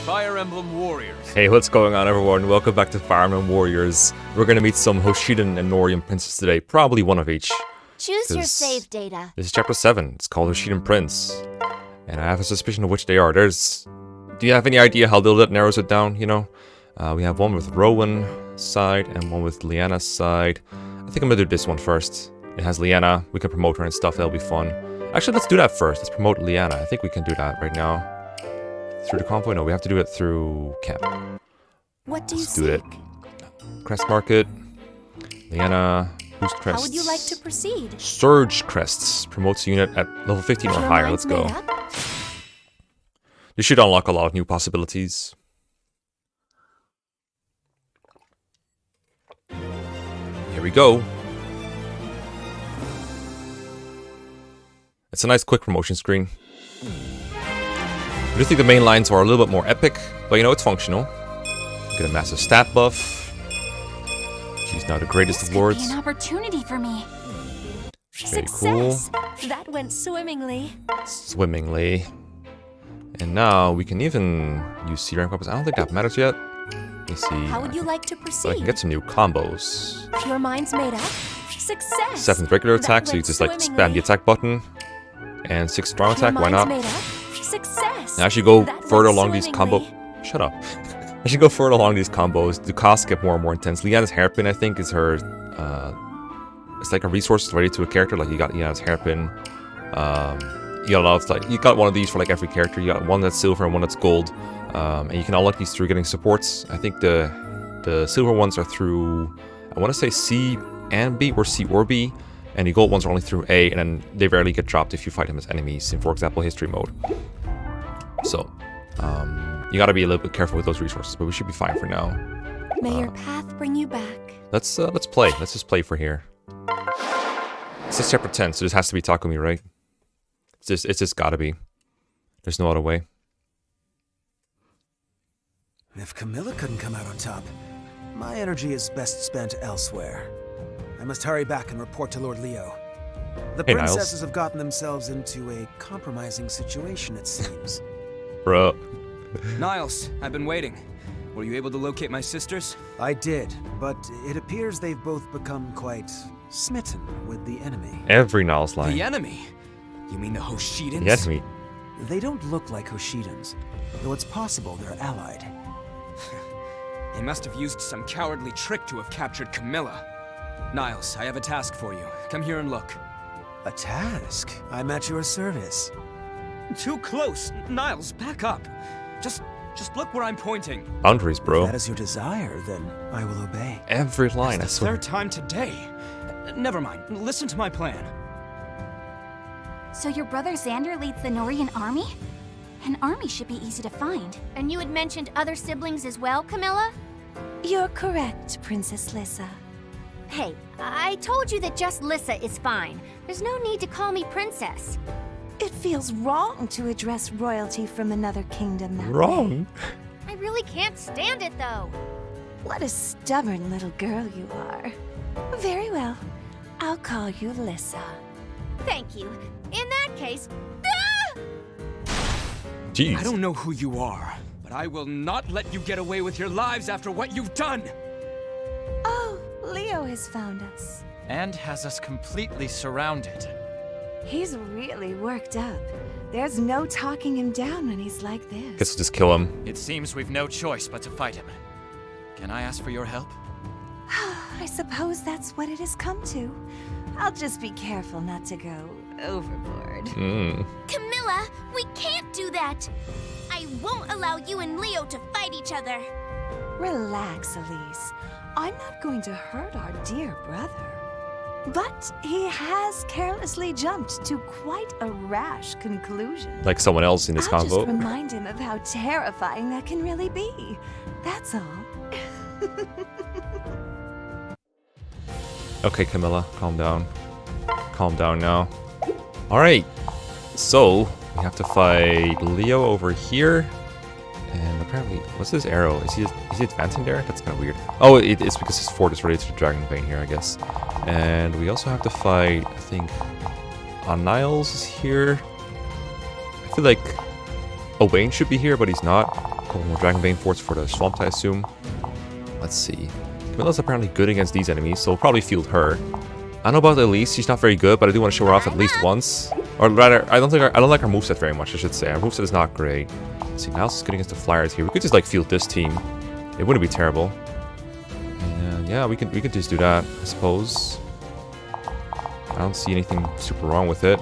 Fire Emblem Warriors. Hey, what's going on, everyone? Welcome back to Fire Emblem Warriors. We're gonna meet some Hoshidan and Norian princes today, probably one of each. Choose your save data. This is chapter 7. It's called Hoshidan Prince, and I have a suspicion of which they are. Do you have any idea how little that narrows it down? You know, we have one with Rowan's side and one with Liana's side. I think I'm gonna do this one first. It has Liana. We can promote her and stuff. That'll be fun. Actually, let's do that first. Let's promote Liana. I think we can do that right now. Through the convoy? No, we have to do it through camp. What do you Let's do it. Crest Market. Liana. Boost crests. How would you like to proceed? Surge crests. Promotes a unit at level 15 or higher. Let's go. This should unlock a lot of new possibilities. Here we go. It's a nice quick promotion screen. I do think the main lines are a little bit more epic, but you know, it's functional. Get a massive stat buff. She's now the greatest of lords. This could be an opportunity for me. Very cool. That went swimmingly. Swimmingly. And now we can even use C rank weapons. I don't think that matters yet. Let me see. How would you like to So I proceed? can get some new combos. Your mind's made up. Success. 7th regular attack, That so you went just like spam swimmingly. the attack button. And 6th strong attack, why not? Made up. Success. And I should go That further went along these combo. swimmingly. Shut up. I should go further along these combos. The costs get more and more intense. Liana's hairpin, I think, is her. It's like a resource ready to a character. Like you got Liana's hairpin. You got a lot of like you got one of these for like every character. You got one that's silver and one that's gold. And you can unlock these through getting supports. I think the silver ones are through. I want to say C and B or C or B. And the gold ones are only through A, and then they rarely get dropped if you fight them as enemies in, for example, history mode. So, you gotta be a little bit careful with those resources, but we should be fine for now. May your path bring you back. Let's play. Let's just play for here. This is chapter 10, so this has to be Takumi, right? It's just gotta be. There's no other way. If Camilla couldn't come out on top, my energy is best spent elsewhere. I must hurry back and report to Lord Leo. The Hey, Niles. princesses have gotten themselves into a compromising situation, it seems. Bro. Niles, I've been waiting. Were you able to locate my sisters? I did, but it appears they've both become quite smitten with the enemy. Every Niles line. The enemy? You mean the Hoshidans? The enemy. They don't look like Hoshidans, though it's possible they're allied. They must have used some cowardly trick to have captured Camilla. Niles, I have a task for you. Come here and look. A task? I'm at your service. Too close. Niles, back up. Just look where I'm pointing. Boundaries, If bro. that is your desire, then I will obey. Every line, I It's the swear. third time today. Never mind. Listen to my plan. So your brother Xander leads the Norian army? An army should be easy to find. And you had mentioned other siblings as well, Camilla? You're correct, Princess Lissa. Hey, I told you that just Lissa is fine. There's no need to call me princess. It feels wrong to address royalty from another kingdom that way. Wrong. I really can't stand it, though. What a stubborn little girl you are. Very well. I'll call you Lissa. Thank you. In that case... Jeez. I don't know who you are, but I will not let you get away with your lives after what you've done. Oh, Leo has found us. And has us completely surrounded. He's really worked up. There's no talking him down when he's like this. Guess we'll just kill him. It seems we've no choice but to fight him. Can I ask for your help? I suppose that's what it has come to. I'll just be careful not to go overboard. Camilla, we can't do that! I won't allow you and Leo to fight each other. Relax, Elise. I'm not going to hurt our dear brother. But he has carelessly jumped to quite a rash conclusion. Like someone else in this I'll just convo. remind him of how terrifying that can really be. That's all. Okay, Camilla, calm down. Calm down now. Alright. So, we have to fight Leo over here. And apparently, what's this arrow? Is he advancing there? That's kind of weird. Oh, it's because his fort is related to the Dragon Vein here, I guess. And we also have to fight, I think, Niles is here. I feel like Owain should be here, but he's not. A couple more Dragon Vein forts for the Swamp, I assume. Let's see. Camilla's apparently good against these enemies, so we'll probably field her. I don't know about Elise, she's not very good, but I do want to show her off at least once. Or rather, I don't like her moveset very much, I should say. Her moveset is not great. Let's see, Niles is good against the Flyers here. We could just like field this team. It wouldn't be terrible. And yeah, we could just do that, I suppose. I don't see anything super wrong with it.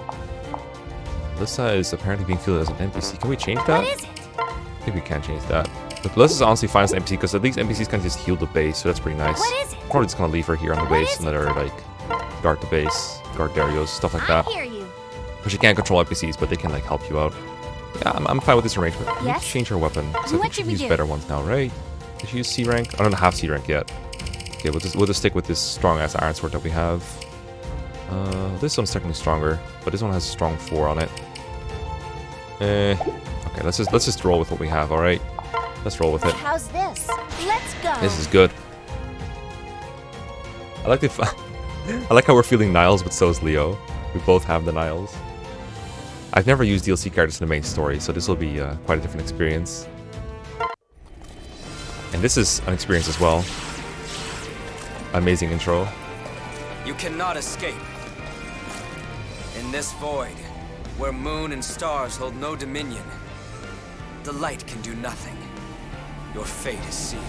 Lissa is apparently being fielded as an NPC. Can we change that? What is it? I think we can change that. But Lissa's honestly fine as an NPC because at least NPCs can just heal the base, so that's pretty nice. What is it? Probably just gonna leave her here on the base and let her like guard the base, guard Darius, stuff like that. I hear you. But she can't control NPCs, but they can like help you out. Yeah, I'm fine with this arrangement. We need to Yes? change her weapon. So I think What she should can we use do? better ones now, right? Did she use C rank? I don't have C rank yet. Okay, we'll just stick with this strong ass iron sword that we have. This one's technically stronger, but this one has a strong 4 on it. Okay, let's just roll with what we have, alright? Let's roll with it. How's this? Let's go. This is good. I like the I like how we're feeling Niles, but so is Leo. We both have the Niles. I've never used DLC characters in the main story, so this will be quite a different experience. And this is an experience as well. Amazing intro. You cannot escape. In this void, where moon and stars hold no dominion, the light can do nothing. Your fate is sealed.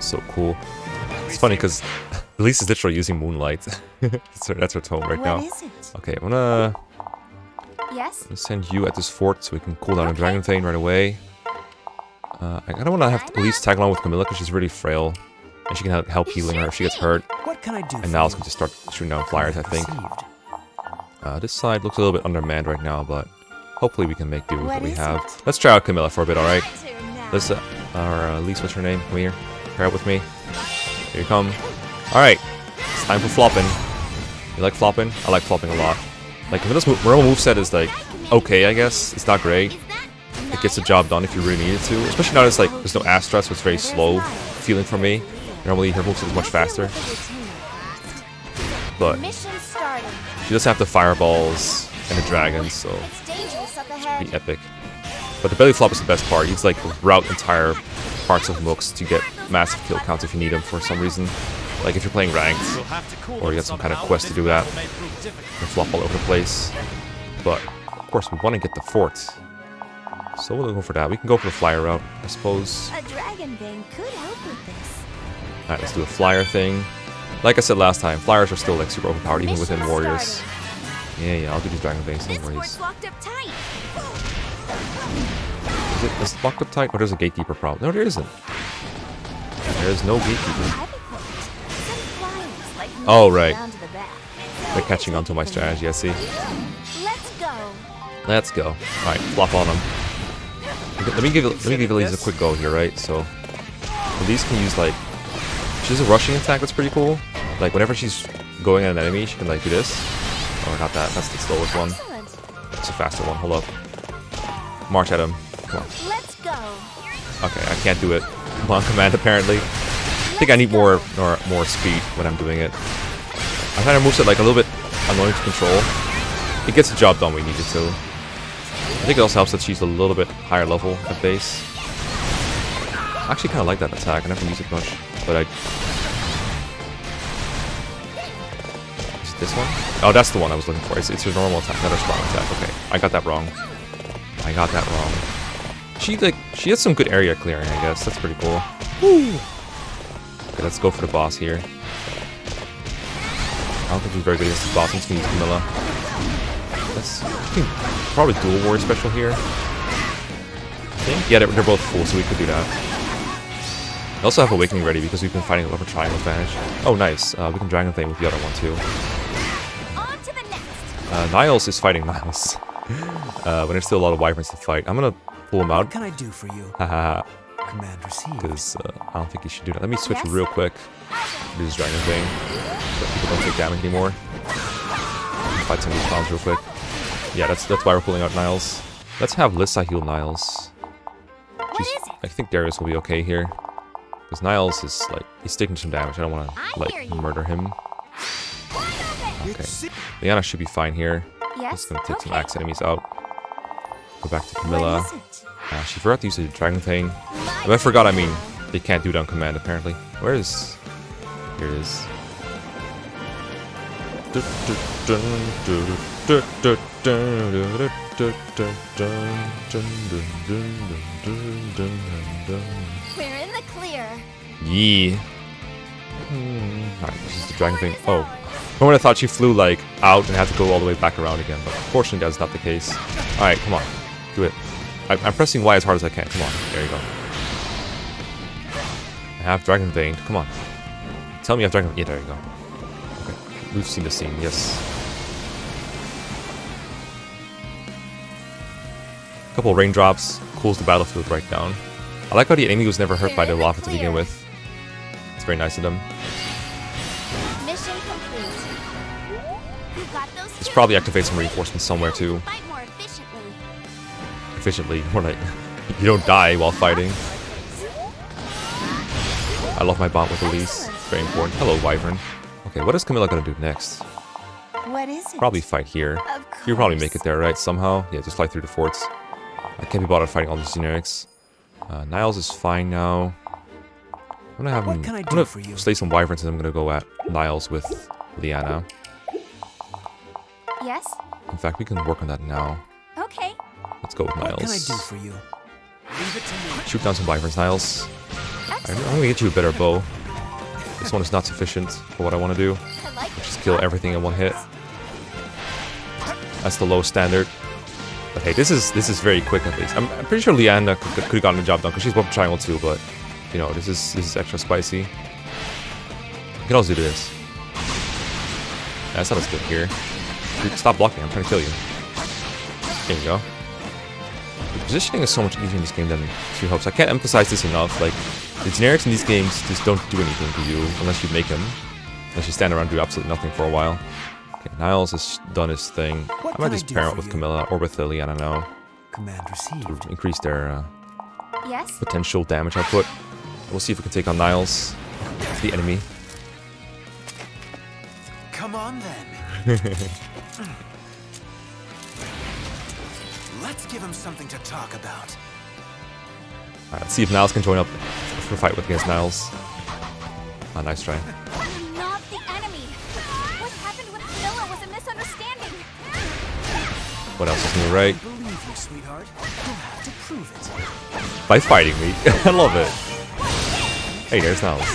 So cool. It's funny because Elise is literally using moonlight. That's her tone right now. What is it? Okay, I'm gonna Yes? send you at this fort so we can cool down a Dragon Vein right away. I don't want to have Elise tag along with Camilla because she's really frail. And she can help healing her if she gets hurt. What can I do? And Niles can just start shooting down Flyers, I think. This side looks a little bit undermanned right now, but hopefully we can make do with what we have. Let's try out Camilla for a bit, alright? Let's, Elise, what's her name? Come here. Try out with me. Here you come. Alright. It's time for flopping. You like flopping? I like flopping a lot. Like, Camilla's normal moveset is like, okay, I guess. It's not great. It gets the job done if you really need it to. Especially now there's like, there's no ass stress, so it's very slow feeling for me. Normally her moveset is much faster. But Mission started. she does have the fireballs and the dragons, so It's dangerous up it'd ahead. be epic. But the belly flop is the best part. You just like route entire parts of mooks to get massive kill counts if you need them for some reason. Like if you're playing ranked, or you got some kind of quest to do that, you flop all over the place. But of course we want to get the fort, so we'll go for that. We can go for the flyer route, I suppose. A dragon vein could help with this. Alright, let's do a flyer thing. Like I said last time, flyers are still like super overpowered even within warriors. Yeah, I'll do these dragon veins, no This worries. fort's locked up tight. Is it locked up tight, or there's a gatekeeper problem? No, there isn't. There is no gatekeeper. Oh, right. They're catching on to my strategy, I see. Let's go. Let's go. Alright, flop on them. Let me give Elise a quick go here, right? So, Elise can use like... She has a rushing attack that's pretty cool. Like, whenever she's going at an enemy, she can like do this. Oh, not that. That's the slowest one. It's a faster one. Hold up. March at him. Come on. Let's go. Okay, I can't do it. I'm on command, apparently. I think I need more speed when I'm doing it. I find her moveset like a little bit annoying to control. It gets the job done when we need it to. I think it also helps that she's a little bit higher level at base. I actually kind of like that attack. I never use it much, but I... Is it this one? Oh, that's the one I was looking for. It's her normal attack, not her strong attack. Okay, I got that wrong. I got that wrong. She has some good area clearing, I guess. That's pretty cool. Woo! Okay, let's go for the boss here. I don't think she's very good against the boss. I'm just gonna use Camilla. Let's probably dual warrior special here. I think. Yeah, they're both full, so we could do that. I also have Awakening ready because we've been fighting a level triangle advantage. Oh, nice. We can Dragon Flame with the other one too. On to the next. Niles is fighting Niles. When there's still a lot of wyverns to fight. I'm gonna pull him What out. can I do for you? Haha. Command received. Because I don't think you should do that. Let me switch Yes? real quick. Do this Dragon Vein. So people don't take damage anymore. Fight some of these clowns real quick. Yeah, that's why we're pulling out Niles. Let's have Lissa heal Niles. What is it? I think Darius will be okay here. Because Niles is like, he's taking some damage. I don't want to I hear like you. murder him. Okay. Liana should be fine here. Yes? Just gonna take some Okay. axe enemies out. Go back to What Camilla. is it? She forgot to use the dragon thing. If I forgot, I mean, they can't do it on command, apparently. Where is... Here it is. We're in the clear. Yee. Alright, this is the dragon thing. Oh. For a moment I thought she flew, like, out and had to go all the way back around again, but fortunately that's not the case. Alright, come on. Do it. I'm pressing Y as hard as I can. Come on. There you go. I have Dragon Vein. Come on. Tell me I have Dragon... Yeah, there you go. Okay. We've seen the scene. Yes. A couple raindrops. Cools the battlefield right down. I like how the enemy was never hurt by the lava to begin with. It's very nice of them. Mission complete. You got those This too. probably activates some reinforcements somewhere too. Fight more efficiently. Efficiently. More like... You don't die while fighting. I love my bond with Elise. It's very important. Hello, Wyvern. Okay, what is Camilla gonna do next? What is it? Probably fight here. Of You'll probably course. make it there, right? Somehow? Yeah, just fly through the forts. I can't be bothered fighting all these generics. Niles is fine now. I'm gonna have him... What can I I'm do gonna for you? slay some Wyverns and I'm gonna go at Niles with Liana. Yes? In fact, we can work on that now. Okay. Let's go with What can I Niles. do for you? Leave it to me. Shoot down some Wyverns, Niles. I'm gonna get you a better bow. This one is not sufficient for what I want to do. I like it. Just kill everything in one hit. That's the low standard. But hey, this is very quick at least. I'm pretty sure Liana could have gotten the job done because she's weapon triangle too. But you know, this is extra spicy. You can also do this. That's not as good here. Dude, stop blocking! I'm trying to kill you. There you go. The positioning is so much easier in this game than Three Hopes. I can't emphasize this enough. Like, the generics in these games just don't do anything to you unless you make them. Unless you stand around and do absolutely nothing for a while. Okay, Niles has done his thing. What I might can I just do pair for up with you? Camilla or with Liana now Command received. to increase their Yes? potential damage output. We'll see if we can take on Niles, the enemy. Come on then. Let's give him something to talk about. Alright, let's see if Niles can join up for a fight with against Niles. Ah, nice try. I'm not the enemy. What happened with Camilla was a misunderstanding. What else is new, right? I believe you, sweetheart. You'll have to prove it. By fighting me. I love it. Hey, there's Niles.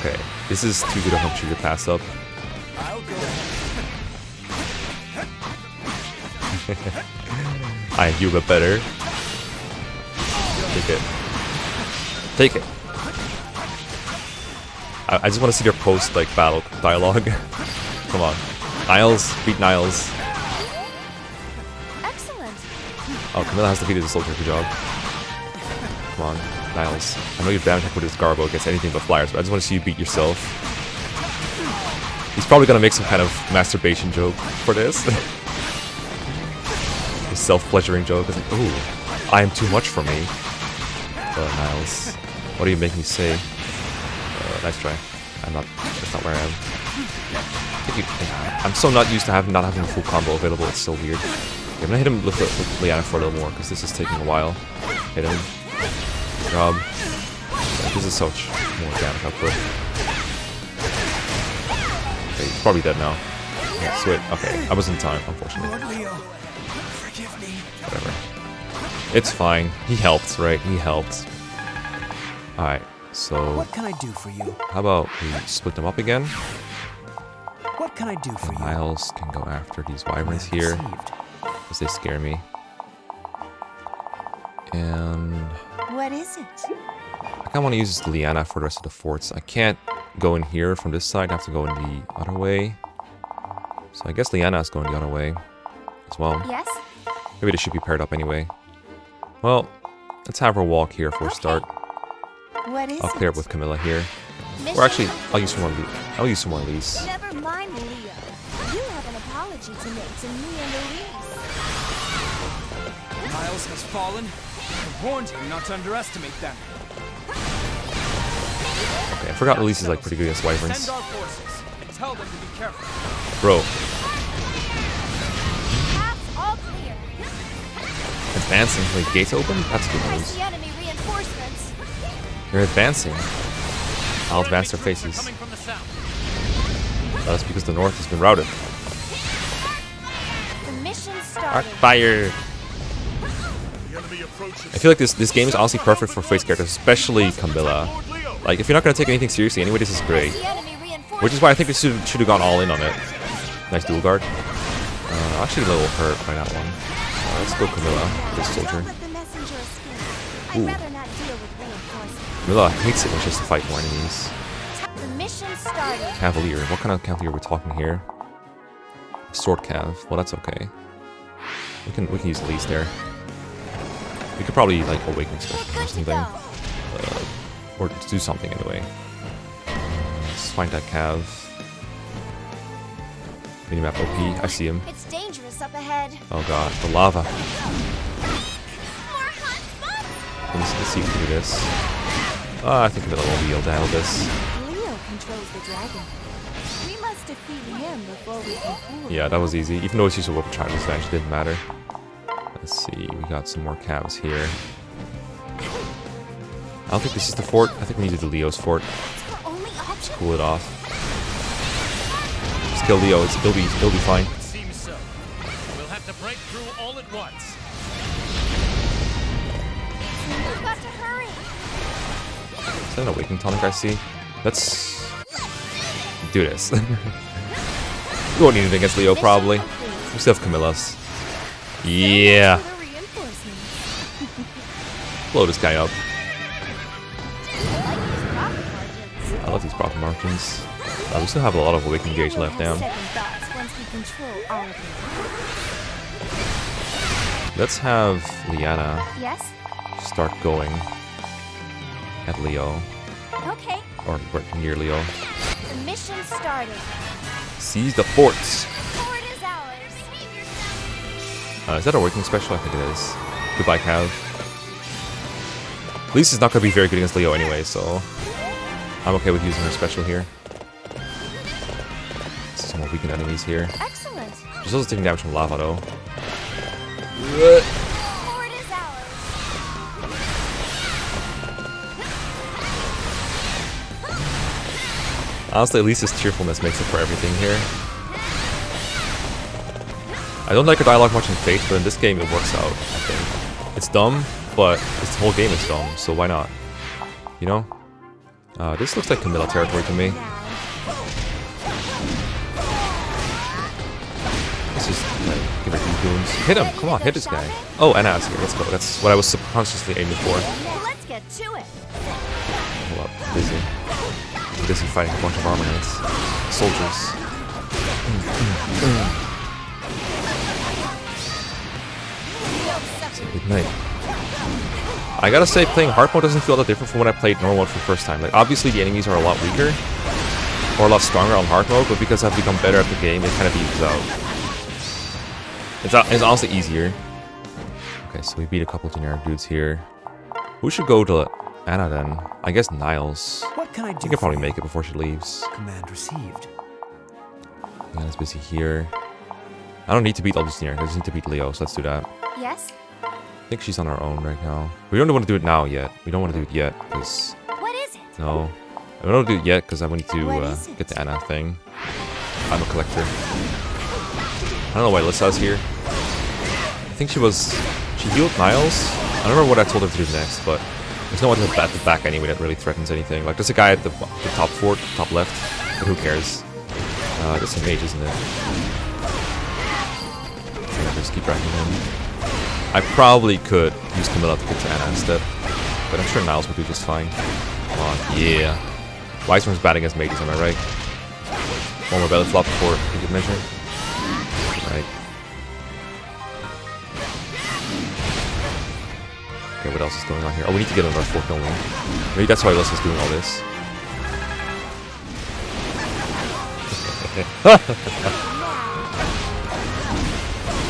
Okay, this is too good of a tree to pass up. I'll go ahead. I am you, but better. Take it. Take it. I just want to see their post like battle dialogue. Come on, Niles, beat Niles. Excellent. Oh, Camilla has defeated the soldier. Good job. Come on, Niles. I know your damage output is garbo against anything but flyers, but I just want to see you beat yourself. He's probably gonna make some kind of masturbation joke for this. A self-pleasuring joke. It's like, ooh, I am too much for me. Niles, what do you make me say? Nice try. I'm not. That's not where I am. I'm so not used to not having a full combo available. It's so weird. Okay, I'm gonna hit him with Liana for a little more because this is taking a while. Hit him. Good job. This is such more damage output. Okay, he's probably dead now. Yeah, sweet. Okay, I was in time, unfortunately. Lord Leo, forgive me. Whatever. It's fine. He helped, right? He helped. Alright, so What can I do for you? how about we split them up again? What can I do for you? Niles can go after these wyverns Command here received. because they scare me. And What is it? I kind of want to use Liana for the rest of the forts. I can't go in here from this side. I have to go in the other way. So I guess Liana is going the other way as well. Yes? Maybe they should be paired up anyway. Well, let's have her walk here for a start. What is I'll clear it? up with Camilla here. Mission Or actually, complete. I'll use some more. I'll use some more Elise. Never mind, Leo. You have an apology to make to me and Elise. Niles has fallen. I warned him not to underestimate them. Okay, I forgot Elise is like pretty good against wyverns. Send our forces. tell them to be careful. Bro, Paths all clear. advancing. Wait, gates open? That's good I news. see enemy reinforcements. You're advancing. I'll advance their faces. Coming from the south. That's because the north has been routed. The mission Arc started. fire! I feel like this game is honestly perfect for face characters, especially Camilla. Like, if you're not gonna take anything seriously anyway, this is great. The enemy reinforcements. Which is why I think they should have gone all in on it. Nice dual guard. Actually a little hurt by that one. Let's go Camilla, this soldier. Let the messenger escape. Ooh. I'd rather not deal with reinforcements. Camilla hates it when she has to fight more enemies. The mission started. Cavalier. What kind of cavalier are we talking here? Sword cav. Well, that's okay. We can use the least there. We could probably like awaken We're special or good to something, go. or do something anyway. Let's find that cav. Minimap OP. I see him. It's dangerous up ahead. Oh god, the lava. More hot spots. Let's see if we can do this. I think Camilla will be able to handle this. Leo controls the dragon. We must defeat him before we can cool Yeah, that was easy. Even though it's used to weapon charge advantage, it didn't matter. Let's see, we got some more calves here. I don't think this is the fort. I think we need to do Leo's fort. It's our only option. Cool it off. Just kill Leo. It'll be fine. It seems so. We'll have to break through all at once. We've got to hurry. Is that an awakening tonic I see? Let's do this. We won't need it against Leo probably. We still have Camilla's. Yeah. the reinforcements. Blow this guy up. I like these profit margins. I love these profit margins. We still have a lot of awakening gauge left down. Second thoughts once we control all of Let's have Liana Yes? start going at Leo, Okay. or right near Leo. The mission started. Seize the forts. Fort is ours. Is that a working special? I think it is. Goodbye, Cav. At least it's not going to be very good against Leo anyway, so I'm okay with using her special here. Some more weakened enemies here. Excellent. She's also taking damage from lava though. Fort is ours. Honestly, at least his cheerfulness makes up for everything here. I don't like her dialogue much in Fate, but in this game it works out, I think. It's dumb, but this whole game is dumb, so why not? You know? This looks like Camilla territory to me. Let's just give her some goons. Hit him! Come on, hit this guy. Oh, Anna's here. Let's go. That's what I was subconsciously aiming for. Let's get to it. Hold up. Busy. Busy fighting a bunch of armor knights. Soldiers. Good night. I gotta say, playing hard mode doesn't feel that different from when I played normal mode for the first time. Like, obviously the enemies are a lot weaker, or a lot stronger on hard mode, but because I've become better at the game, it kind of evens out. It's honestly easier. Okay, so we beat a couple generic dudes here. Who should go to Anna then? I guess Niles. What can I I do? can probably for you? make it before she leaves. Command received. Anna's busy here. I don't need to beat all these generic, I just need to beat Leo, so let's do that. Yes? I think she's on her own right now. We don't want to do it now yet. We don't want to do it yet, because... What is it? No. I don't do it yet, because I need to What is it? get the Anna thing. I'm a collector. I don't know why Lissa's here. I think she healed Niles. I don't remember what I told her to do next, but there's no one at the back anyway that really threatens anything. Like, there's a guy at the top fort, top left, but who cares? That's a mage, isn't it? Yeah, just keep racking him. I probably could use Camilla to get to Anna instead, but I'm sure Niles will do just fine. Come on, yeah. Weismann's batting as mages, am I right? One more belly flop before a good measure. Right. Okay, what else is going on here? Oh, we need to get on our fort, don't we? Maybe that's why Alyssa's doing all this.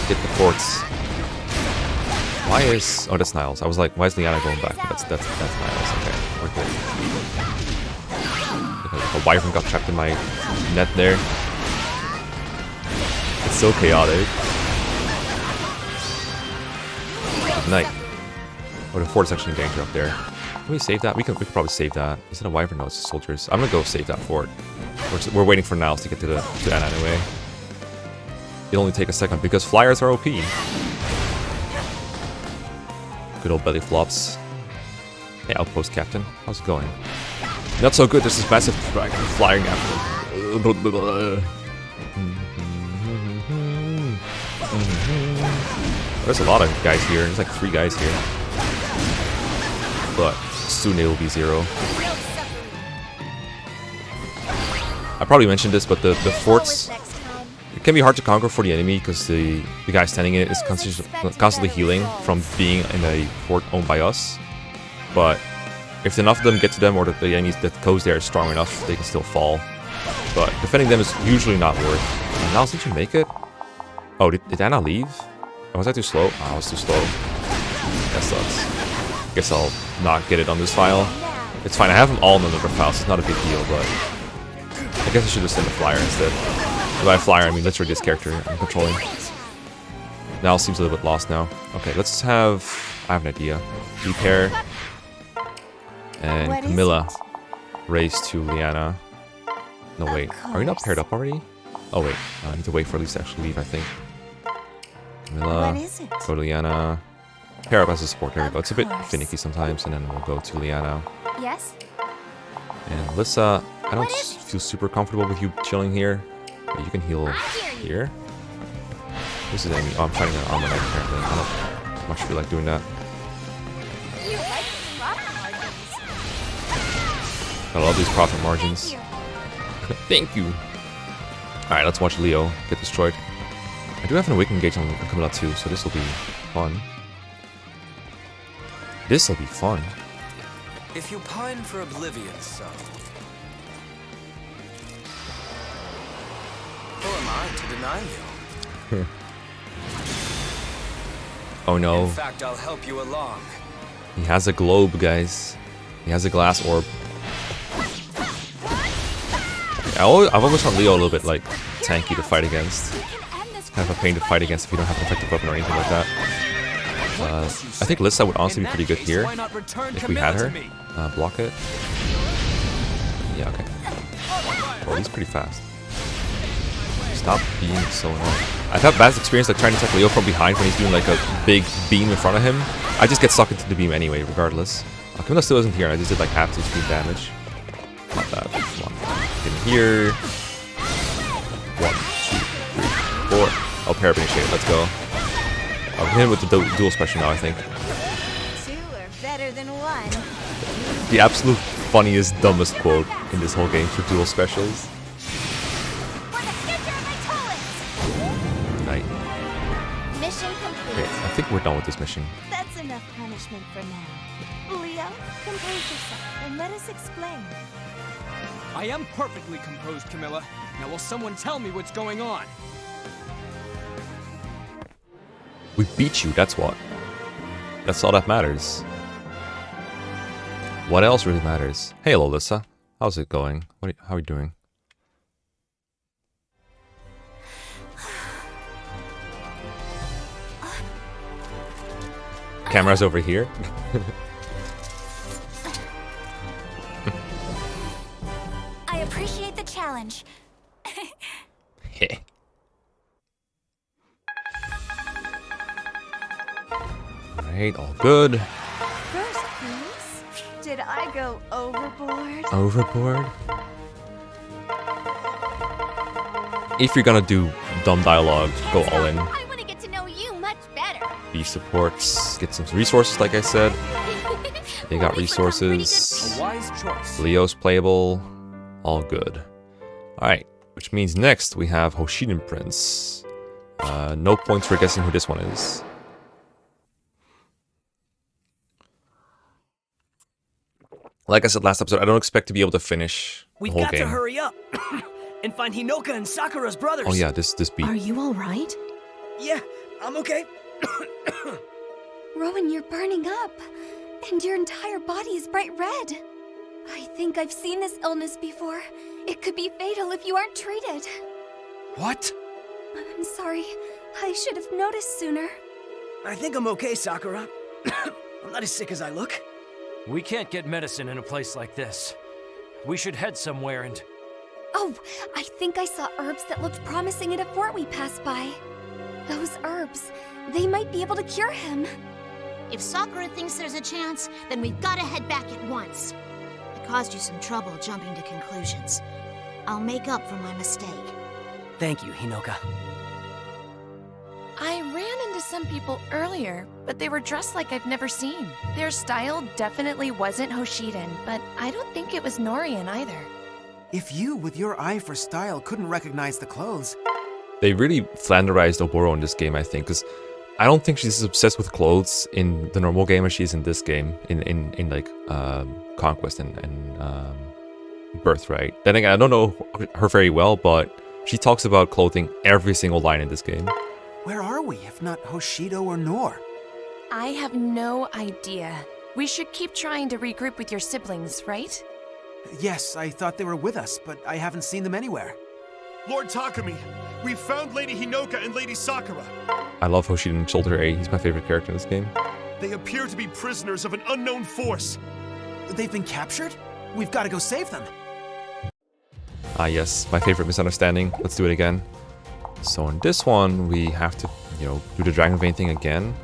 Get the forts. Why is... Oh, that's Niles. I was like, why is Liana going back? That's Niles. Okay, we're good. A wyvern got trapped in my net there. It's so chaotic. Night. Oh, the fort is actually in danger up there. Can we save that? We could probably save that. Is it a wyvern? No, it's soldiers. I'm gonna go save that fort. We're waiting for Niles to get to the end anyway. It'll only take a second because flyers are OP. Good old belly flops. Hey, outpost captain, how's it going? Not so good. There's this massive dragon flying after them. There's a lot of guys here. There's like 3 guys here. But soon it will be 0. I probably mentioned this, but the forts, it can be hard to conquer for the enemy because the guy standing in it is constantly healing from being in a fort owned by us. But if enough of them get to them, or the enemies that goes there is strong enough, they can still fall. But defending them is usually not worth. Niles, did you make it? Oh, did Anna leave? Oh, was I too slow? Oh, I was too slow. That sucks. Guess I'll not get it on this file. It's fine, I have them all on another file, so it's not a big deal, but I guess I should have sent a flyer instead. By flyer, I mean literally this character I'm controlling. Niles seems a little bit lost now. Okay, let's have... I have an idea. Repair. And Camilla race to Liana. No, wait. Are we not paired up already? Oh, wait. I need to wait for Elise to actually leave, I think. Camilla, go to Liana. Pair up as a support. There we go. It's a bit finicky sometimes, and then we'll go to Liana. Yes? And Alyssa, I don't feel super comfortable with you chilling here. But you can heal here. This is Amy. Oh, I'm fighting an armor knight apparently. I don't much feel like doing that. You like the profit margins. I love these profit margins. Thank you. Alright, let's watch Leo get destroyed. I do have an awakening gauge on Camilla too, so this will be fun. This will be fun. If you pine for oblivion, son, who am I to deny you? Oh no. In fact, I'll help you along. He has a globe, guys. He has a glass orb. I've always found Leo a little bit like tanky to fight against. Kind of a pain to fight against if you don't have an effective weapon or anything like that. I think Lissa would honestly be pretty good here if we had her. Block it. Yeah, okay. Oh, he's pretty fast. Stop being so annoying. I've had bad experience like trying to attack Leo from behind when he's doing like a big beam in front of him. I just get sucked into the beam anyway, regardless. Camilla still isn't here, and I just did like half his beam damage. Not bad. Come on. In here. 1, 2, 3, 4. Oh, pair up initiate. Let's go. I'll hit him with the dual special now, I think. 2 are better than 1. The absolute funniest, dumbest quote in this whole game for dual specials. For the future of my toilets. Night. Mission complete. Okay, I think we're done with this mission. That's enough punishment for now. Leo, compose yourself and let us explain. I am perfectly composed, Camilla. Now will someone tell me what's going on? We beat you, that's what. That's all that matters. What else really matters? Hey, Alyssa. How's it going? How are you doing? Camera's over here. I appreciate the challenge. Heh. Alright, all good. First, please. Did I go overboard? Overboard? If you're gonna do dumb dialogue, go all in. I want to get to know you much better. Be supports, get some resources like I said. They got resources. A wise choice. Leo's playable. All good. Alright, which means next we have Hoshidan Prince. No points for guessing who this one is. Like I said last episode, I don't expect to be able to finish the We've whole got game. to hurry up and find Hinoka and Sakura's brothers. Oh yeah, this beat. Are you all right? Yeah, I'm okay. Rowan, you're burning up. And your entire body is bright red. I think I've seen this illness before. It could be fatal if you aren't treated. What? I'm sorry. I should have noticed sooner. I think I'm okay, Sakura. I'm not as sick as I look. We can't get medicine in a place like this. We should head somewhere and... Oh, I think I saw herbs that looked promising at a fort we passed by. Those herbs, they might be able to cure him. If Sakura thinks there's a chance, then we've got to head back at once. I caused you some trouble jumping to conclusions. I'll make up for my mistake. Thank you, Hinoka. I ran into some people earlier, but they were dressed like I've never seen. Their style definitely wasn't Hoshidan, but I don't think it was Norian either. If you, with your eye for style, couldn't recognize the clothes... They really flanderized Oboro in this game, I think, because I don't think she's as obsessed with clothes in the normal game as she is in this game, in like Conquest and Birthright. Then again, I don't know her very well, but she talks about clothing every single line in this game. Where are we, if not Hoshido or Nor? I have no idea. We should keep trying to regroup with your siblings, right? Yes, I thought they were with us, but I haven't seen them anywhere. Lord Takumi, we've found Lady Hinoka and Lady Sakura. I love Hoshidan Shoulder A. He's my favorite character in this game. They appear to be prisoners of an unknown force. They've been captured? We've got to go save them. Ah yes, my favorite misunderstanding. Let's do it again. So in this one, we have to, do the Dragon Vein thing again.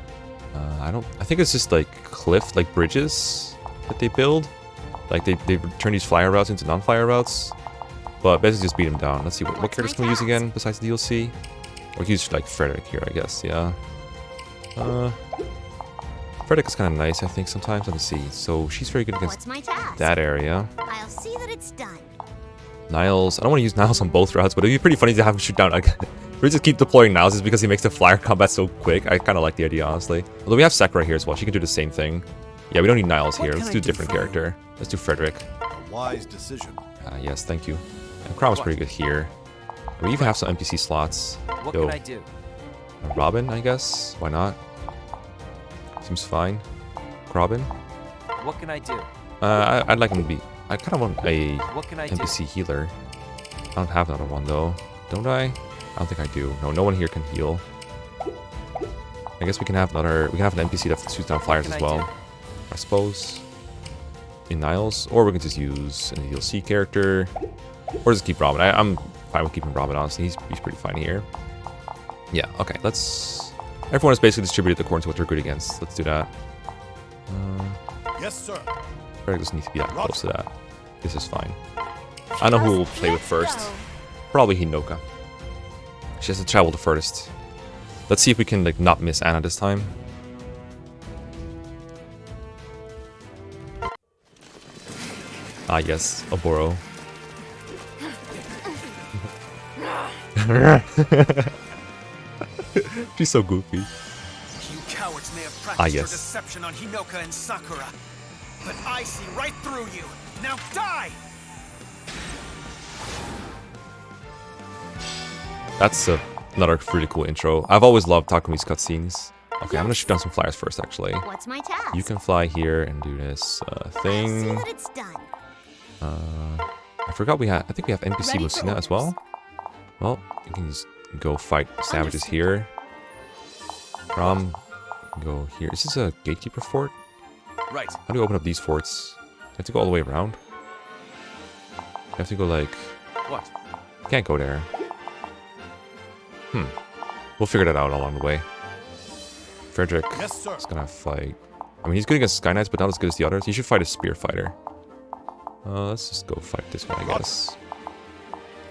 I think it's just like cliff, like bridges that they build. Like they turn these flyer routes into non-flyer routes. But basically just beat them down. Let's see, what characters can we use again besides the DLC? We can use like Frederick here, I guess, yeah. Frederick is kind of nice, I think, sometimes. Let me see. So she's very good against that area. I'll see that it's done. Niles. I don't want to use Niles on both routes, but it'd be pretty funny to have him shoot down. We just keep deploying Niles is because he makes the flyer combat so quick. I kind of like the idea, honestly. Although we have Sakura here as well. She can do the same thing. Yeah, we don't need Niles here. Let's do a different character. Let's do Frederick. Wise decision. Yes, thank you. And Crown was pretty good here. We even have some NPC slots. What can I do? Robin, I guess. Why not? Seems fine. Robin. What can I do? I'd like him to be... I kind of want a What can I NPC healer. I don't have another one though. Don't I? I don't think I do. No one here can heal. I guess we can have another... We can have an NPC that shoots down flyers as well. I suppose. In Niles. Or we can just use a DLC character. Or just keep Robin. I'm fine with keeping Robin, honestly. He's pretty fine here. Yeah, okay, let's... Everyone is basically distributed according to what they're good against. Let's do that. Yes, sir. Frederick doesn't need to be that close to that. This is fine. I know who we'll play with first. Probably Hinoka. She has to travel the furthest. Let's see if we can like not miss Anna this time. Ah yes, Oboro. She's so goofy. You cowards may have practiced your deception on Hinoka and Sakura, but I see right through you. Now die! That's another really cool intro. I've always loved Takumi's cutscenes. Okay, I'm gonna shoot down some flyers first, actually. What's my task? You can fly here and do this thing. I'll see that it's done. I forgot we had. I think we have NPC Musina as well. Well, you can just go fight savages here. Go here. Is this a gatekeeper fort? Right. How do you open up these forts? You have to go all the way around. You have to go like. What? You can't go there. We'll figure that out along the way. Frederick is gonna fight. I mean, he's good against Sky Knights, but not as good as the others. He should fight a spear fighter. Let's just go fight this one, I guess.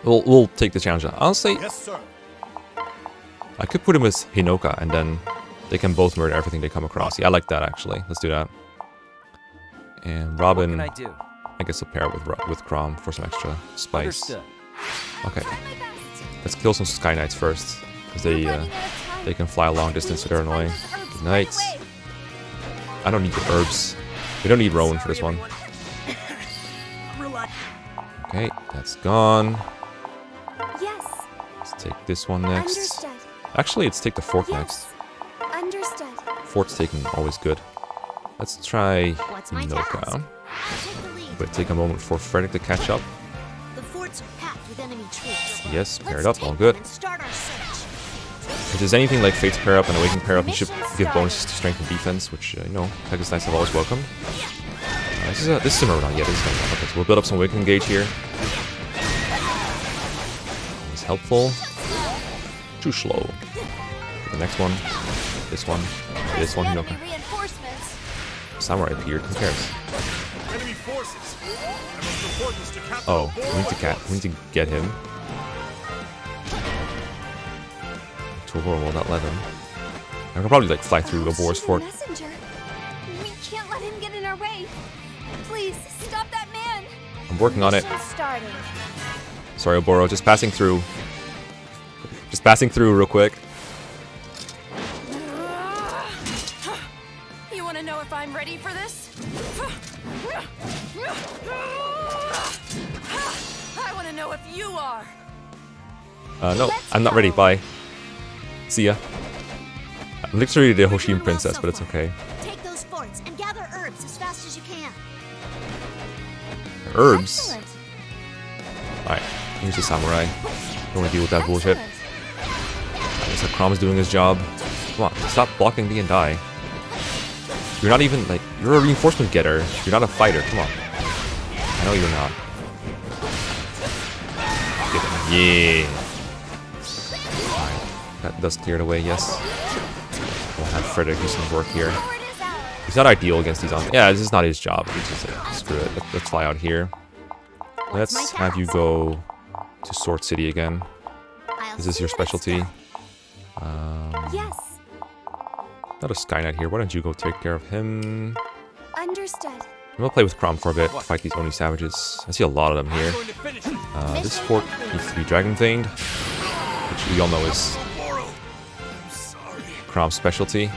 We'll take the challenge. Honestly, I could put him with Hinoka, and then they can both murder everything they come across. Yeah, I like that actually. Let's do that. And Robin, I guess I'll pair it with Crom for some extra spice. Okay, let's kill some Sky Knights first, because they can fly a long distance, so they're annoying. Good night. I don't need the herbs. We don't need Rowan for this one. Okay, that's gone. Yes. Let's take this one next. Understood. Actually, let's take the fort next. Understood. Fort's taken, always good. Let's try What's my task? Hinoka. Take the lead. But take a moment for Frederick to catch up. The forts are packed with enemy troops. Yes, paired Let's up, all take good. them and start our search. If there's anything like Fate's pair up and Awakening pair up, you should give bonuses to strength and defense, which, you know, Pegasus Knights have always welcomed. This is a Maraudon, yeah, this is gonna, okay, so we'll build up some Awakening gauge here. It's helpful. Too slow. The next one. This one. This one, Hinoka. Samurai appeared, who cares? Enemy forces. I must report this to Captain Oh, we need to get him. Tobor will not let him. I could probably like fly through Obor's fort. Messenger. We can't let him get in our way. Please stop that man. I'm working on it. Mission starting. Sorry, Oboro, just passing through. Just passing through real quick. You want to know if I'm ready for this? I want to know if you are. No, I'm not ready. Bye. See ya. I'm literally the Hoshidan princess, but it's okay. Take those forts and gather herbs as fast as you can. Herbs? Alright, here's the samurai. Don't want to deal with that bullshit. I guess Crom's doing his job. Come on, stop blocking me and die. You're not even, like, you're a reinforcement getter. You're not a fighter, come on. I know you're not. Yeah. That does clear it away, yes. We'll have Frederick do some work here. He's not ideal against these zombies. Yeah, this is not his job. He's just like, screw it. Let's fly out here. Let's have you go to Sword City again. This is your specialty. Yes. Not a Sky Knight here. Why don't you go take care of him? Understood. And we'll play with Crom for a bit, fight these Oni savages. I see a lot of them here. This fort needs to be Dragon Thinged, which we all know is Crom's specialty. I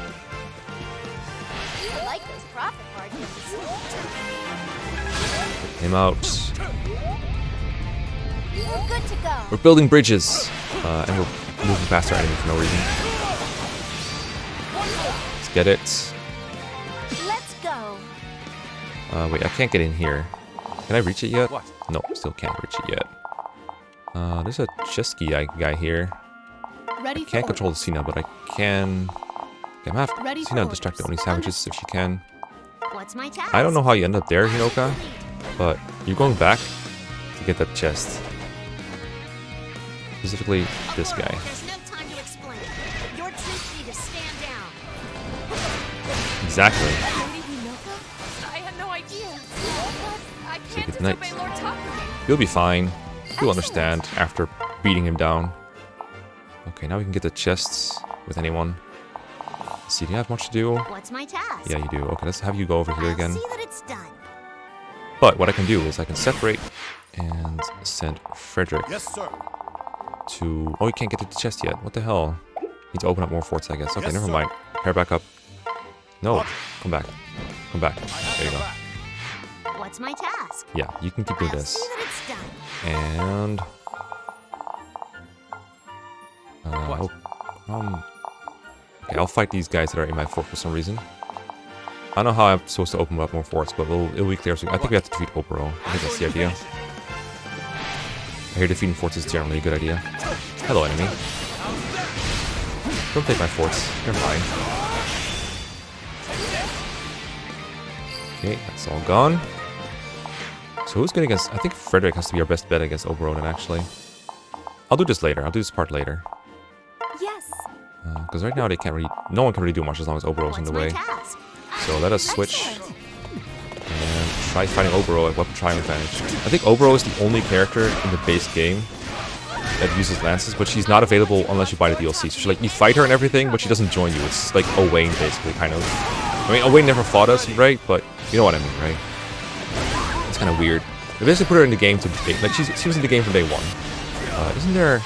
like those profit margins. Get him out. We're good to go. We're building bridges, and we're moving past our enemy for no reason. Let's get it. Let's go. Wait, I can't get in here. Can I reach it yet? No, still can't reach it yet. There's a Chesky guy here. I can't control the Cena, but I can... Okay, I'm gonna have Cena distract the Oni savages if she can. What's my task? I don't know how you end up there, Hinoka, but you're going back to get that chest. Specifically, this guy. There's no time to explain. Your troops need to stand down. Exactly. I had no idea. I Say can't goodnight. disobey Lord Takumi. He'll be fine. He'll understand after beating him down. Okay, now we can get the chests with anyone. Let's see, do you have much to do? What's my task? Yeah, you do. Okay, let's have you go over here again. See that it's done. But what I can do is I can separate and send Frederick to... Oh, you can't get to the chest yet. What the hell? Need to open up more forts, I guess. Okay, never mind. Pair back up. No, come back. Come back. There you go. What's my task? Yeah, you can keep doing this. See that it's done. And... okay, I'll fight these guys that are in my fort for some reason. I don't know how I'm supposed to open up more forts, but it'll be clear soon. I think we have to defeat Opero. I think that's the idea. I hear defeating forts is generally a good idea. Hello, enemy. Don't take my forts. They're fine. Okay, that's all gone. So who's good against... I think Frederick has to be our best bet against Oberon, actually. I'll do this later. I'll do this part later. Yes. Because right now they can't really... No one can really do much as long as Oberon's in the way. So let us switch. And try fighting Obero at Weapon Triumph advantage. I think Obero is the only character in the base game that uses lances, but she's not available unless you buy the DLC. So you fight her and everything, but she doesn't join you. It's like Owain, basically, kind of. I mean, Owain never fought us, right? But you know what I mean, right? It's kind of weird. They basically put her in the game to... Like, she was in the game from day one. Isn't there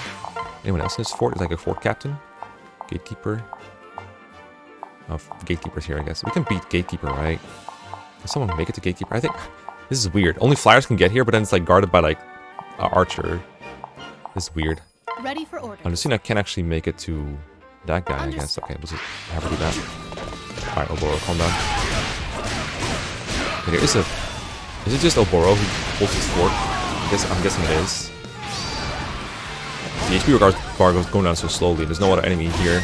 anyone else in this fort? Is like a fort captain? Gatekeeper? Oh, Gatekeeper's here, I guess. We can beat Gatekeeper, right? Can someone make it to Gatekeeper? I think... This is weird. Only flyers can get here, but then it's like guarded by like... Archer. This is weird. Ready for orders. Lucina can't actually make it to that guy, I guess. Okay, we'll just have her do that. Alright, Oboro, calm down. Okay, there is a Is it just Oboro who holds his fort? I'm guessing it is. The HP bar goes going down so slowly. There's no other enemy here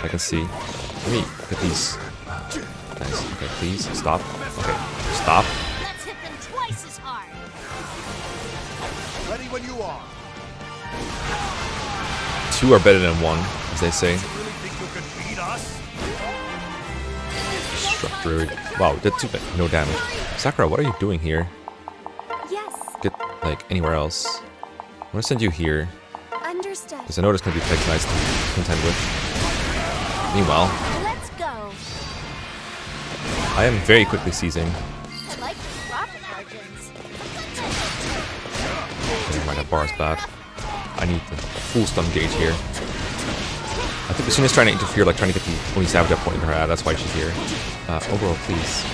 I can see. Let me get these. Nice. Okay, please stop. Okay, stop. Let's hit them twice as hard. Ready when you are. 2 are better than 1, as they say. You really think you can beat us? Struck Druid. Wow, did no damage. Sakura, what are you doing here? Yes. Get, like, anywhere else. I'm gonna send you here. Understood. Because I know there's gonna be pegs nice to contend with. Meanwhile, Let's go. I am very quickly seizing. I like the profit margins. Never mind, that bar is bad. I need the full stun gauge here. I think Lucina's trying to interfere, like trying to get the only savage point in her ad. That's why she's here. Overall, please.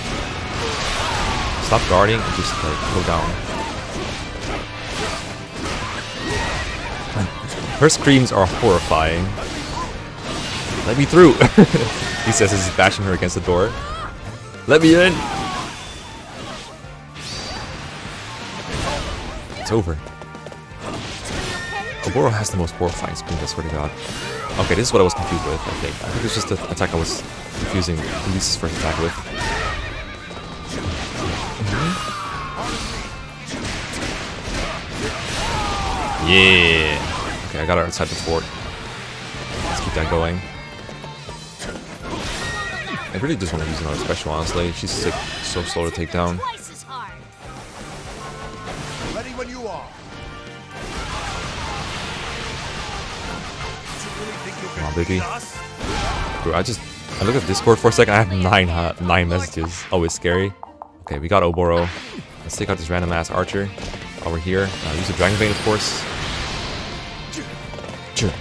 Stop guarding and just like go down. Her screams are horrifying. Let me through! He says as he's bashing her against the door. Let me in! It's over. Oboro has the most horrifying screams, I swear to god. Okay, this is what I was confused with, I think. I think it's just the attack I was confusing Lisa's first attack with. Yeah! Okay, I got her outside the fort. Let's keep that going. I really just want to use another special, honestly. She's like, so slow to take down. Ready when you are. Come on, baby. Bro, I looked at Discord for a second. I have 9 messages. Always scary. Okay, we got Oboro. Let's take out this random ass archer while we're here. Use the Dragon Vein, of course. Sure.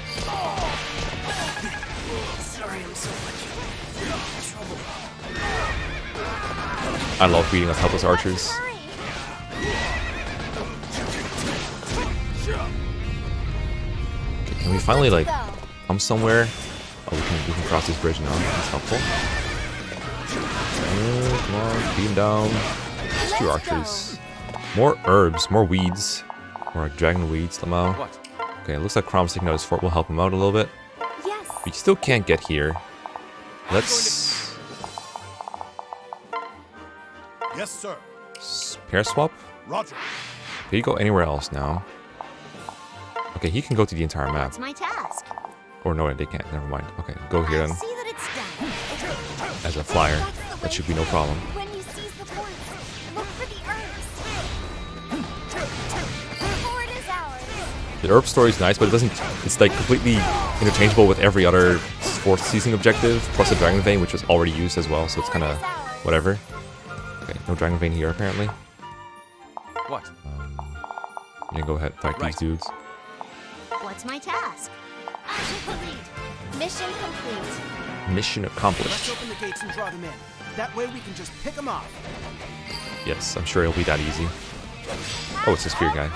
I love beating up helpless archers. Okay, can we finally like come somewhere? Oh, we can cross this bridge now. That's helpful. Come on, beat him down. There's 2 archers. More herbs, more weeds. More like dragon weeds, somehow. Okay, it looks like Crom's taking out his fort will help him out a little bit. Yes. We still can't get here. Let's Yes, sir. pair swap. Roger. Can you go anywhere else now? Okay, he can go to the entire map. That's my task. Or no, they can't. Never mind. Okay, go here then. See that it's done. As a flyer, that should be no problem. When you seize the points, look for the herbs. The fort is ours. The herb story is nice, but it doesn't. It's like completely interchangeable with every other 4th season objective, plus the Dragon Vein, which was already used as well. So it's kind of whatever. Okay, no Dragon Vein here apparently. What? You can go ahead and fight these dudes. What's my task? Mission complete. Mission Let's accomplished. open the gates and draw them in. That way we can just pick them off. Yes, I'm sure it'll be that easy. Oh, it's a spear guy.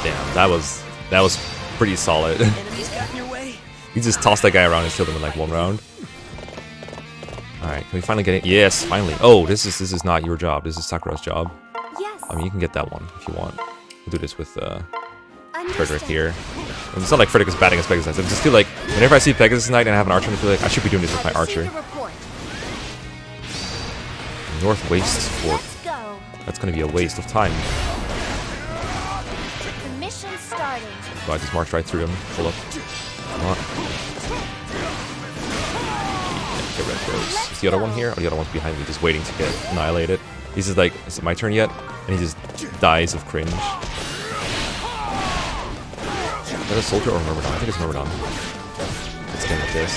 Damn, that was pretty solid. Enemies got in your way? You just tossed that guy around and killed him in like 1 round. Alright, can we finally get it? Yes, finally. Oh, this is not your job. This is Sakura's job. Yes. I mean, you can get that one if you want. We'll do this with Frederick here. And it's not like Frederick is batting as Pegasus. I just feel like whenever I see Pegasus Knight and I have an archer, I feel like I should be doing this with my archer. North Waste Fort. That's going to be a waste of time. The mission started. So I just marched right through him. Pull up. Come on. Get rid of those. Is the other one here? Oh, the other one's behind me, just waiting to get annihilated. He's just like, is it my turn yet? And he just dies of cringe. Is that a soldier or a Myrmidon? I think it's Myrmidon. Let's get like this.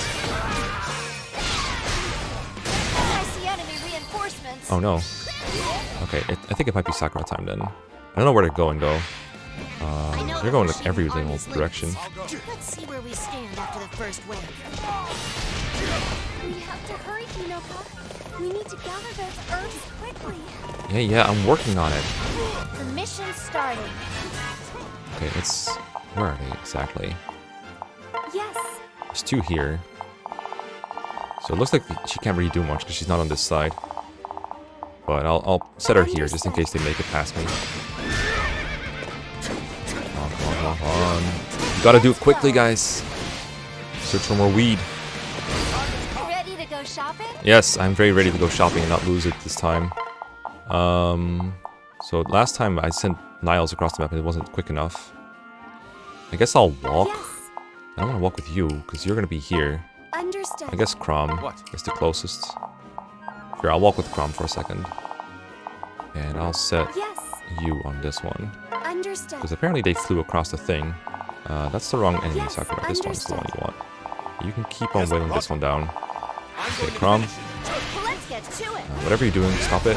I see enemy reinforcements. Oh no. Okay, I think it might be Sakura time then. I don't know where they're going though. They're going like every single direction. Let's see where we stand after the first wave. We have to hurry, Hinoka. We need to gather those herbs quickly. Yeah, I'm working on it. The mission started. Okay, it's... Where are they exactly? Yes. There's 2 here. So it looks like she can't really do much because she's not on this side. But I'll set her here just in case they make it past me. Come on. You gotta do it quickly, guys. Search for more weed. Ready to go shopping? Yes, I'm very ready to go shopping and not lose it this time. So last time I sent Niles across the map and it wasn't quick enough. I guess I'll walk. Yes. I don't want to walk with you because you're gonna be here. Understood. I guess Crom is the closest. Here, I'll walk with Crom for a second. And I'll set you on this one. Understood. Because apparently they flew across the thing. That's the wrong enemy, Sakura. This one's the one you want. You can keep on whittling this one down. Okay, Crom. Let's get to it. Whatever you're doing, stop it.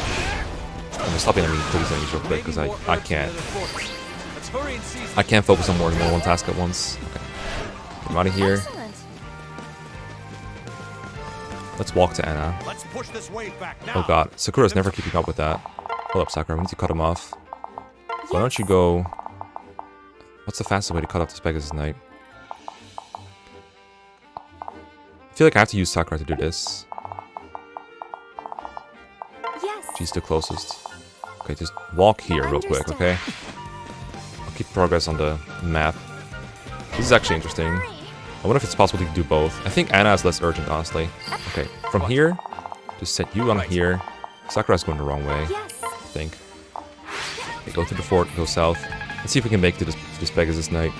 I'm gonna stop enemy police enemies real quick because I can't. I can't focus on more than one task at once. Okay. Get out of here. Excellent. Let's walk to Anna. Let's push this wave back now. Oh god, Sakura's never keeping up with that. Hold up, Sakura, we need to cut him off. Why don't you go... What's the fastest way to cut off this Pegasus Knight? I feel like I have to use Sakura to do this. Yes. She's the closest. Okay, just walk here real quick, okay? I'll keep progress on the map. This is actually interesting. I wonder if it's possible to do both. I think Anna is less urgent, honestly. Okay, from here, just set you on here. Sakura's going the wrong way, I think. Okay, go through the fort, go south. Let's see if we can make it to this Pegasus Knight.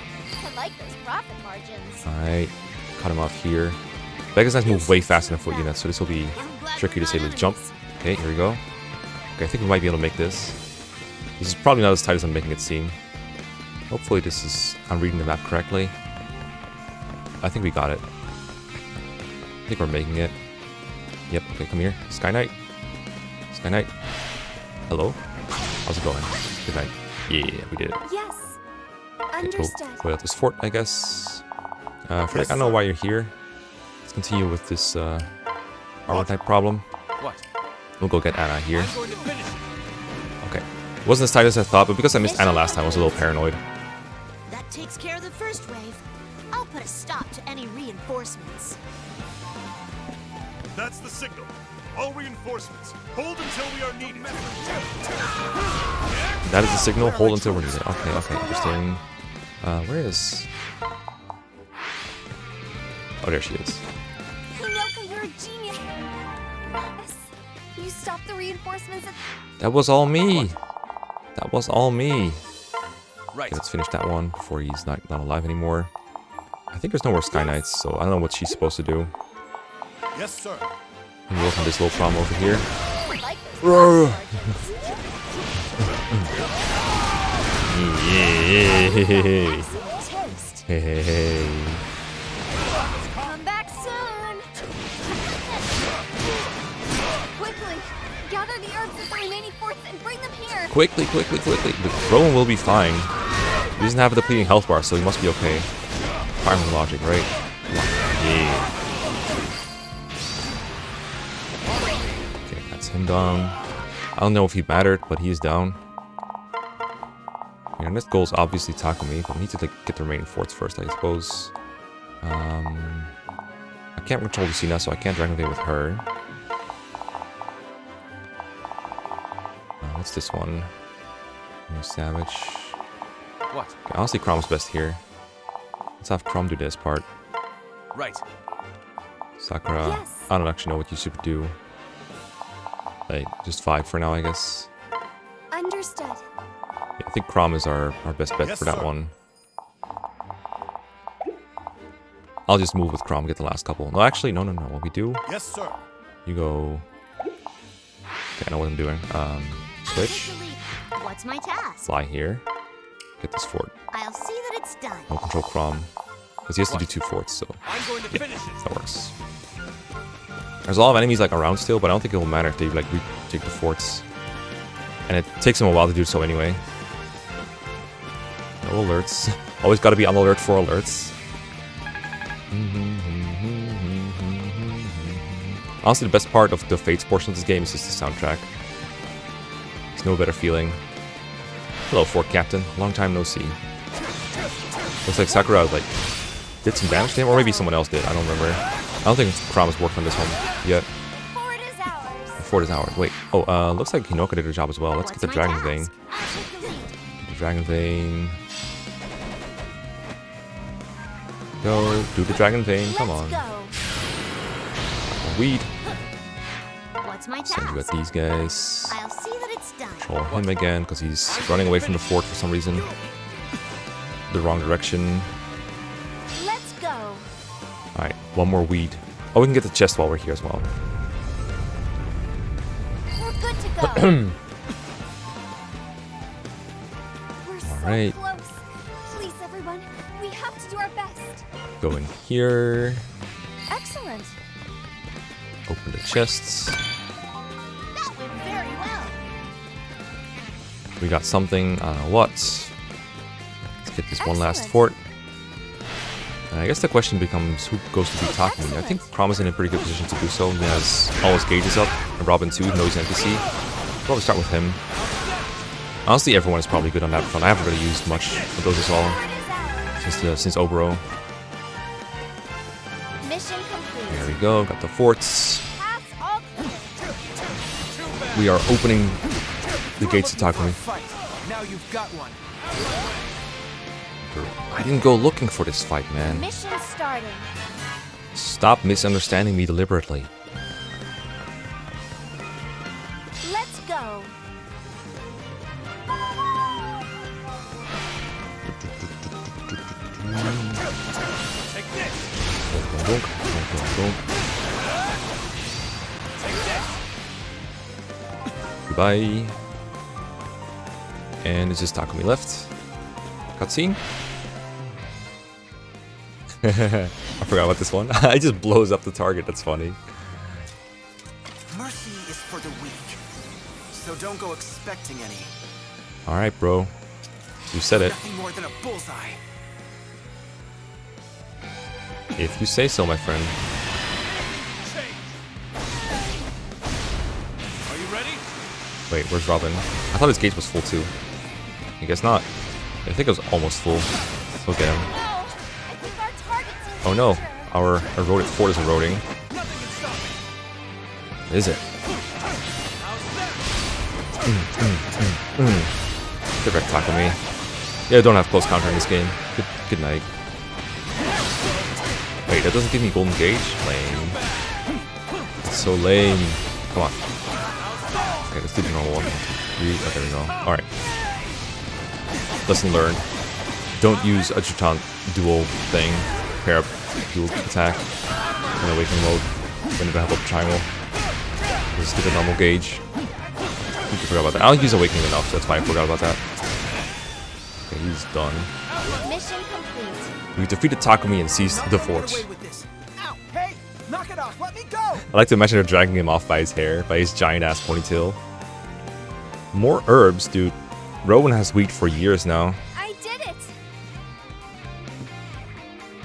I like those profit margins. Alright, cut him off here. Pegasus Knights move way faster than foot units, so this will be tricky to say the jump. Okay, here we go. Okay, I think we might be able to make this. This is probably not as tight as I'm making it seem. Hopefully I'm reading the map correctly. I think we got it. I think we're making it. Yep, okay, come here. Sky Knight. Sky Knight. Hello? How's it going? Good night. Yeah, we did it. Yes. Okay, Understood. go out this fort, I guess. Frick, I don't know why you're here. Let's continue with this armor type problem. We'll go get Anna here. Okay. It wasn't as tight as I thought, but because I missed Anna last time, I was a little paranoid. That takes care of the first wave. I'll put a stop to any reinforcements. That's the signal. All reinforcements, hold until we are needed. That is the signal, hold until we're needed. Okay, interesting. Where is... Oh, there she is. Hinoka, you're a genius. Yes. You stopped the reinforcements at... That was all me. That was all me. Right. Okay, let's finish that one before he's not alive anymore. I think there's no more Sky Knights, so I don't know what she's supposed to do. Yes, sir. We'll work on this little problem over here. Hey. Come back soon. Quickly, gather the herbs at the remaining forts and bring them here. Quickly. Rowan will be fine. He doesn't have a depleting health bar, so he must be okay. Fireman logic, right? Yeah. Okay, that's him down. I don't know if he mattered, but he is down. Our next goal is obviously Takumi, but we need to get the remaining forts first, I suppose. I can't control Lucina, so I can't drag with her. What's this one? No Savage. What? Okay, honestly, Crom's best here. Let's have Crom do this part. Right. Sakura, I don't actually know what you should do. Like, just 5 for now, I guess. Understood. Yeah, I think Crom is our best bet for that one. I'll just move with Crom, get the last couple. No, actually, no. What we do? Yes, sir. You go. Okay, I know what I'm doing. Switch. What's my task? Fly here. Get this fort. I'll see that it's done. No control Crom. Because he has to do 2 forts, so. I'm going to finish it. That works. There's a lot of enemies like around still, but I don't think it will matter if they like retake the forts. And it takes them a while to do so anyway. No alerts. Always gotta be on alert for alerts. Honestly, the best part of the Fates portion of this game is just the soundtrack. There's no better feeling. Hello, Fort Captain. Long time no see. Looks like Sakura like did some damage to him, or maybe someone else did. I don't remember. I don't think Kurama's worked on this one yet. Fort is ours. The fort is ours. Wait. Oh, looks like Hinoka did a job as well. Let's get the dragon vein. The dragon vein. Go do the dragon vein. Come on. Weed. What's my task? Send you at these guys. I'll see that it's done. Control him again because he's running away from the fort for some reason. The wrong direction. Let's go. Alright, one more weed. Oh, we can get the chest while we're here as well. We're good to go. We're so Alright. close. Please, everyone, we have to do our best. Go in here. Excellent. Open the chests. That went very well. We got something. I don't know what. Let's get this one last fort. And I guess the question becomes who goes to beat Takumi. I think Kurama's in a pretty good position to do so. He has all his gauges up. And Robin too, even though he's an NPC. Probably start with him. Honestly, everyone is probably good on that front. I haven't really used much of those as well. Since Oboro. Mission complete. There we go. Got the forts. We are opening the gates to Takumi. Now you've got one. I didn't go looking for this fight, man. Mission starting. Stop misunderstanding me deliberately. Let's go. Take this. Goodbye. And it's just Takumi left. Cutscene. I forgot about this one. I just blows up the target. That's funny. Mercy is for the weak, so don't go expecting any. All right, bro. You said it. Nothing more than a bullseye. If you say so, my friend. Are you ready? Wait, where's Robin? I thought his gauge was full too. I guess not. I think it was almost full. Look at him. Oh no, our eroded fort is eroding. Is it? Get back, Takumi. Yeah, don't have close counter in this game. Good night. Wait, that doesn't give me golden gauge? Lame. It's so lame. Come on. Okay, let's do the normal one. Oh, there we go. Alright. Lesson learned. Don't use adjutant dual thing. Pair up dual attack in awakening mode when you don't have a triangle. Just do the normal gauge. I forgot about that. I don't use awakening enough, so that's why I forgot about that. Okay, he's done. Mission complete. We defeated Takumi and seized the fort. Ow! Hey, knock it off! Let me go! I like to imagine her dragging him off by his hair, by his giant ass ponytail. More herbs, dude. Rowan has wheat for years now. I did it!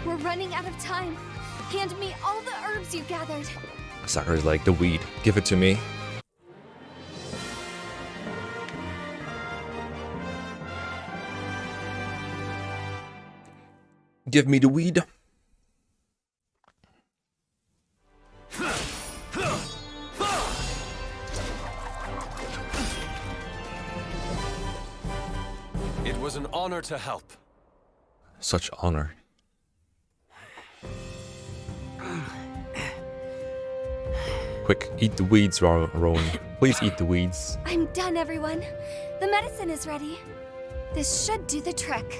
We're running out of time. Hand me all the herbs you gathered. Sakura's like, the weed. Give it to me. Give me the weed. It was an honor to help. Such honor. Quick, eat the weeds, Rowan. Please eat the weeds. I'm done, everyone. The medicine is ready. This should do the trick.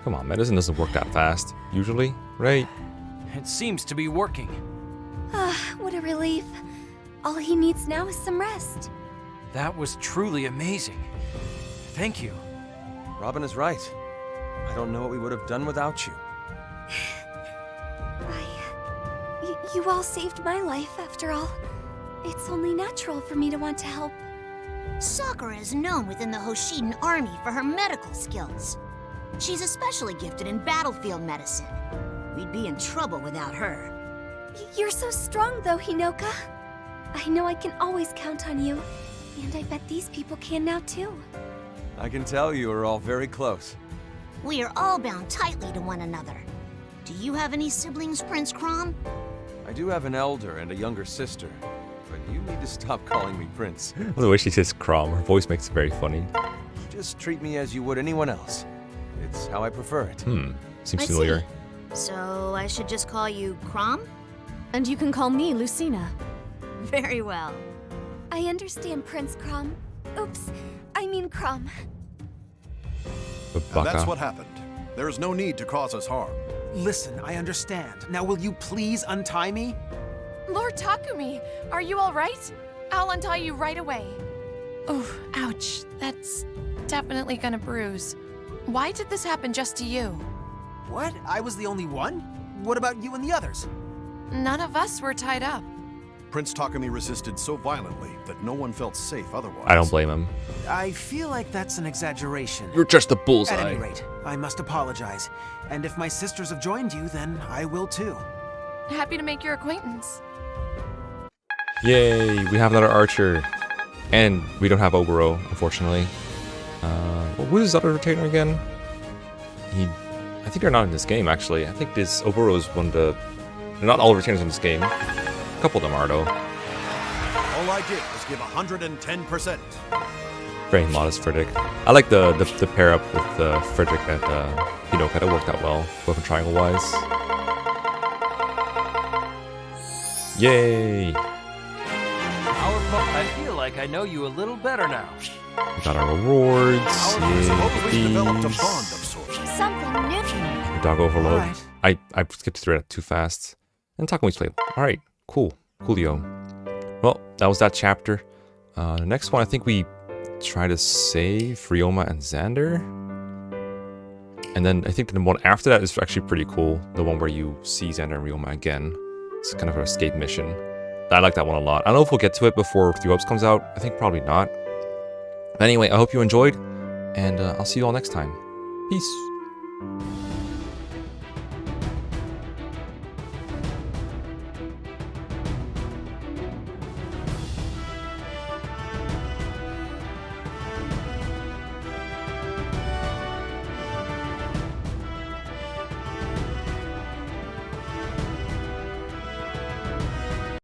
Come on, medicine doesn't work that fast. Usually, right? It seems to be working. Ah, what a relief. All he needs now is some rest. That was truly amazing. Thank you. Robin is right. I don't know what we would have done without you. You all saved my life, after all. It's only natural for me to want to help. Sakura is known within the Hoshidan army for her medical skills. She's especially gifted in battlefield medicine. We'd be in trouble without her. You're so strong, though, Hinoka. I know I can always count on you. And I bet these people can now, too. I can tell you are all very close. We are all bound tightly to one another. Do you have any siblings, Prince Crom? I do have an elder and a younger sister, but you need to stop calling me Prince. The way she says Crom, her voice makes it very funny. Just treat me as you would anyone else. It's how I prefer it. Seems I familiar. see. So I should just call you Crom? And you can call me Lucina. Very well. I understand, Prince Crom. Oops, I mean Crom. And that's what happened. There is no need to cause us harm. Listen, I understand. Now will you please untie me? Lord Takumi, are you all right? I'll untie you right away. Oh, ouch. That's definitely gonna bruise. Why did this happen just to you? What? I was the only one? What about you and the others? None of us were tied up. Prince Takumi resisted so violently that no one felt safe otherwise. I don't blame him. I feel like that's an exaggeration. You're just a bullseye. At any rate, I must apologize. And if my sisters have joined you, then I will too. Happy to make your acquaintance. Yay, we have another archer. And we don't have Oboro, unfortunately. Who's his other retainer again? I think they're not in this game, actually. I think this Oboro is one of the... Not all retainers in this game. A couple of them are, though. All I did was give 110%. Very modest Frederick. I like the pair up with Frederick and Hinoka. That worked out well, both in triangle-wise. Yay! I feel like I know you a little better now. We got our rewards. Yay, developed a these. bond of sorts. Something new. Dog overload. Right. I skipped through it too fast. And Takumi's played. Alright, cool. Coolio. Well, that was that chapter. The next one, I think we try to save Ryoma and Xander. And then I think the one after that is actually pretty cool. The one where you see Xander and Ryoma again. It's kind of an escape mission. I like that one a lot. I don't know if we'll get to it before Three Hopes comes out. I think probably not. But anyway, I hope you enjoyed. And I'll see you all next time. Peace.